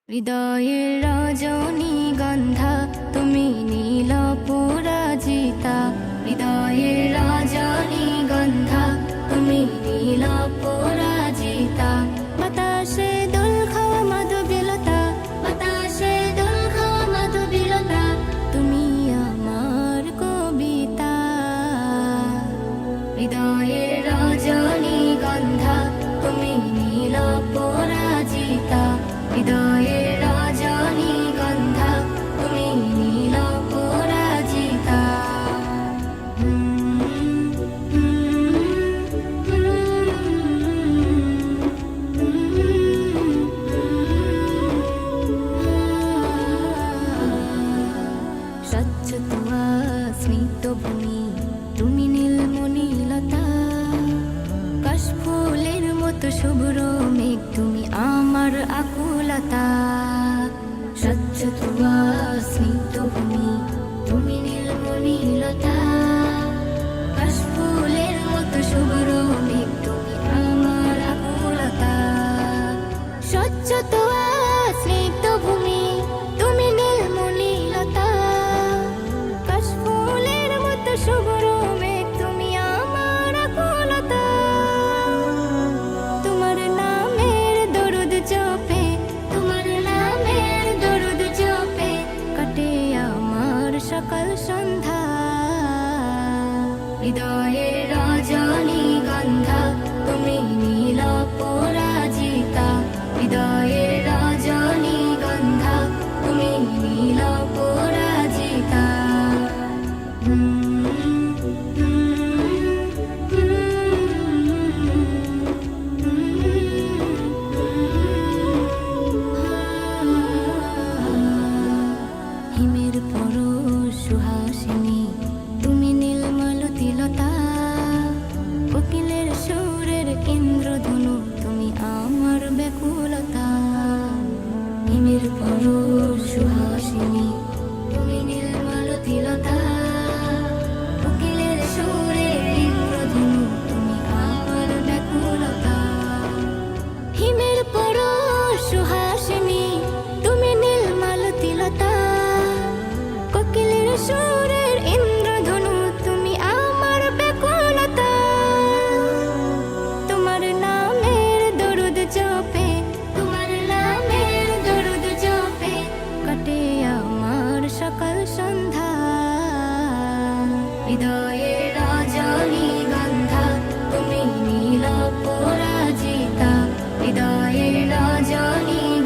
হৃদয়ের রজনীগন্ধা তুমি নীল পরাজিতা, হৃদয়ের রজনীগন্ধা তুমি নীল পরাজিতা। বাতাসে দোল খাওয়া মাধবীলতা, বাতাসে দোল খাওয়া মাধবীলতা, তুমি আমার কবিতা। হৃদয়ের রজনীগন্ধা তুমি নীল পরাজিতা, হৃদয়ের রজনীগন্ধা তুমি নীল পরাজিতা। স্বচ্ছ তুয়া স্মিত ভূমি তুমি নীলমণিলতা, কাশফুলের মতো শুভ্র মেঘ তুমি আমার আকুলতা। স্বচ্ছ তুয়া স্নিগ্ধ ভূমি তুমি নীলমণিলতা, কাশফুলের মতো শুভ্র মেঘ তুমি আমার আকুলতা। স্বচ্ছ তুয়া স্নিগ্ধ ভূমি তুমি নীলমণিলতা, কাশফুলের মতো শুভ্র মেঘ তুমি আমার আকুলতা। তোমার নামের দরুদ জপে, তোমার নামের দরুদ জপে কাটে আমার সকাল সন্ধ্যা। হৃদয়ের রজনীগন্ধা তুমি নীল পরাজিতা, হৃদয়ের রজনীগন্ধা তুমি নীল পরাজিতা। হিমের পরশ সুহাসিনী তুমি নীলমালতিলতা, কোকিলের সুরের ইন্দ্রধনু তুমি আমার ব্যাকুলতা। হিমের পরশ সুহাসিনী তুমি নীলমালতিলতা, কোকিলের সুরের ইন্দ্রধনু তুমি আমার ব্যাকুলতা। হিমের পরশ সুহাসিনী তুমি নীলমালতিলতা, কোকিলের সুর